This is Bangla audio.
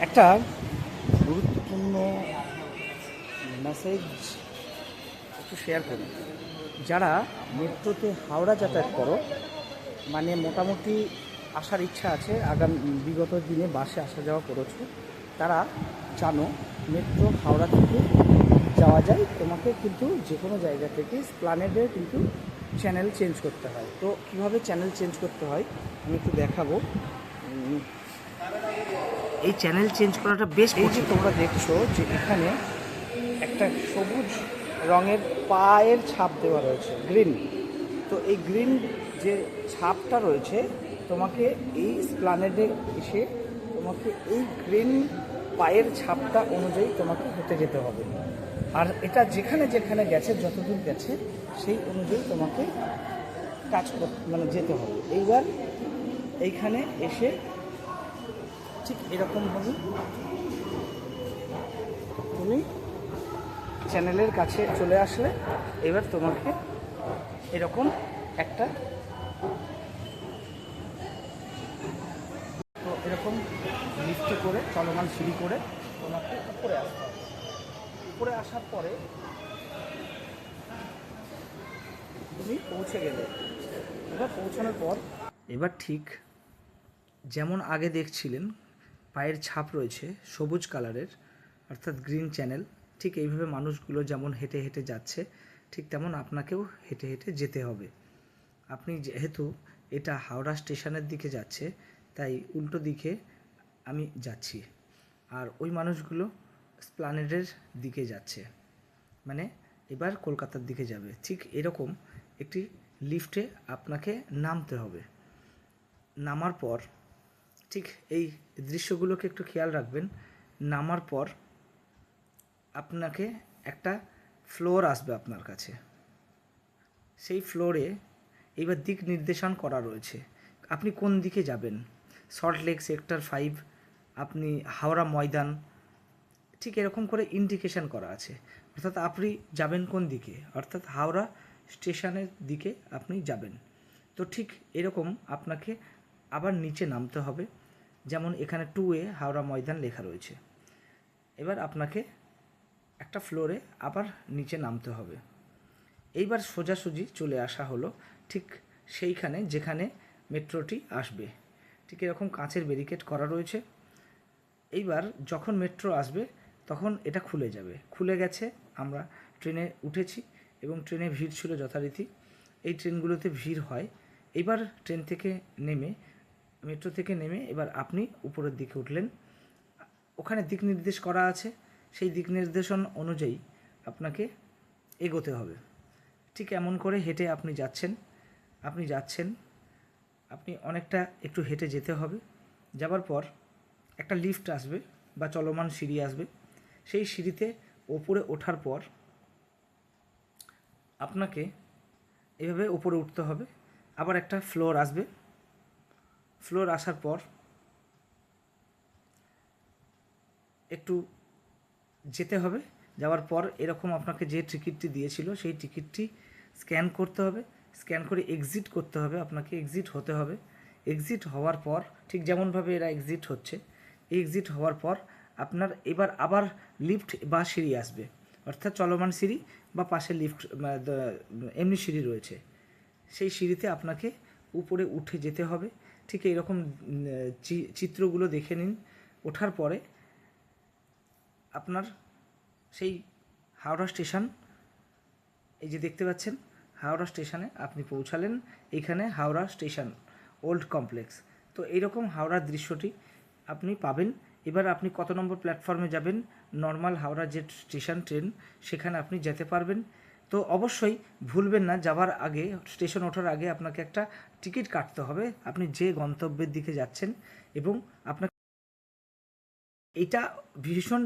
একটা গুরুত্বপূর্ণ মেসেজ একটু শেয়ার করি। যারা মেট্রোতে হাওড়া যাতায়াত করো, মানে মোটামুটি আসার ইচ্ছা আছে, বিগত দিনে বাসে আসা যাওয়া করেছো, তারা জানো মেট্রো হাওড়া থেকে যাওয়া যায়। তোমাকে কিন্তু যে কোনো জায়গা থেকে এসপ্ল্যানেডে কিন্তু চ্যানেল চেঞ্জ করতে হয়। তো কীভাবে চ্যানেল চেঞ্জ করতে হয় আমি একটু দেখাবো। এই চ্যানেল চেঞ্জ করাটা বেশ, এই যে তোমরা দেখছো যে এখানে একটা সবুজ রঙের পায়ের ছাপ দেওয়া রয়েছে, গ্রিন। তো এই গ্রিন যে ছাপটা রয়েছে, তোমাকে এই এসপ্ল্যানেডে এসে তোমাকে এই গ্রিন পায়ের ছাপটা অনুযায়ী তোমাকে হেঁটে যেতে হবে। আর এটা যেখানে যেখানে গেছে, যতদূর গেছে সেই অনুযায়ী তোমাকে কাজ মানে যেতে হবে। এইবার এইখানে এসে ঠিক এরকমভাবে তুমি চ্যানেলের কাছে চলে আসলে এবার তোমাকে এরকম একটা তো এরকম লিফটে করে চলমান সিঁড়ি করে তোমাকে উপরে আসতে হবে। উপরে আসার পরে তুমি পৌঁছে গেলে, এবার পৌঁছানোর পর এবার ঠিক যেমন আগে দেখছিলেন পায়ের ছাপ রয়েছে সবুজ কালারের, অর্থাৎ গ্রিন চ্যানেল, ঠিক এইভাবে মানুষগুলো যেমন হেঁটে হেঁটে যাচ্ছে ঠিক তেমন আপনাকেও হেঁটে হেঁটে যেতে হবে। আপনি যেহেতু এটা হাওড়া স্টেশনের দিকে যাচ্ছে, তাই উল্টো দিকে আমি যাচ্ছি, আর ওই মানুষগুলো এসপ্ল্যানেডের দিকে যাচ্ছে, মানে এবার কলকাতার দিকে যাবে। ঠিক এরকম একটি লিফটে আপনাকে নামতে হবে। নামার পর ঠিক এই দৃশ্যগুলোকে একটু খেয়াল রাখবেন। নামার পর আপনাকে একটা ফ্লোর আসবে আপনার কাছে। সেই ফ্লোরে এবার দিক নির্দেশন করা রয়েছে, আপনি কোন দিকে যাবেন। সল্টলেক সেক্টর 5, আপনি হাওড়া ময়দান, ঠিক এরকম করে ইন্ডিকেশন করা আছে, অর্থাৎ আপনি যাবেন কোন দিকে, অর্থাৎ হাওড়া স্টেশনের দিকে আপনি যাবেন। তো ঠিক এরকম আপনাকে আবার নিচে নামতে হবে, যেমন এখানে 2A হাওড়া ময়দান লেখা রয়েছে। এবার আপনাকে একটা ফ্লোরে আবার নিচে নামতে হবে। এইবার সোজাসুজি চলে আসা হলো ঠিক সেইখানে যেখানে মেট্রোটি আসবে। ঠিক এরকম কাঁচের ব্যারিকেড করা রয়েছে। এইবার যখন মেট্রো আসবে তখন এটা খুলে যাবে। খুলে গেছে, আমরা ট্রেনে উঠেছি এবং ট্রেনে ভিড় ছিল যথারীতি। এই ট্রেনগুলোতে ভিড় হয়। এবার ট্রেন থেকে নেমে, মেট্রো থেকে নেমে এবার আপনি উপরের দিকে উঠলেন। ওখানে দিক নির্দেশ করা আছে, সেই দিক নির্দেশন অনুযায়ী আপনাকে এগোতে হবে। ঠিক এমন করে হেঁটে আপনি যাচ্ছেন, আপনি অনেকটা একটু হেঁটে যেতে হবে। যাবার পর একটা লিফট আসবে বা চলমান সিঁড়ি আসবে। সেই সিঁড়িতে ওপরে ওঠার পর আপনাকে এভাবে ওপরে উঠতে হবে। আবার একটা ফ্লোর আসবে। ফ্লোর আসার পর একটু যেতে হবে। যাওয়ার পর এরকম আপনাকে যে টিকিটটি দিয়েছিল সেই টিকিটটি স্ক্যান করতে হবে। স্ক্যান করে এক্সিট করতে হবে, আপনাকে এক্সিট হতে হবে। এক্সিট হওয়ার পর ঠিক যেমনভাবে এরা এক্সিট হচ্ছে, এক্সিট হওয়ার পর আপনার এবার আবার লিফট বা সিঁড়ি আসবে, অর্থাৎ চলমান সিঁড়ি বা পাশে লিফট এমনি সিঁড়ি রয়েছে। সেই সিঁড়িতে আপনাকে উপরে উঠে যেতে হবে। ঠিক এইরকম চিত্রগুলো দেখে নিন। ওঠার পরে আপনার সেই হাওড়া স্টেশন, এই যে দেখতে পাচ্ছেন হাওড়া স্টেশনে আপনি পৌঁছালেন। এইখানে হাওড়া স্টেশন ওল্ড কমপ্লেক্স। তো এইরকম হাওড়ার দৃশ্যটি আপনি পাবেন। এবার আপনি কত নম্বর প্ল্যাটফর্মে যাবেন, নর্মাল হাওড়া যে স্টেশন ট্রেন সেখানে আপনি যেতে পারবেন। তো অবশ্যই ভুলবেন না, যাওয়ার আগে, স্টেশন ওঠার আগে আপনাকে একটা টিকিট কাটতে হবে আপনি যে গন্তব্যের দিকে যাচ্ছেন। এবং আপনাকে এটা ভীষণ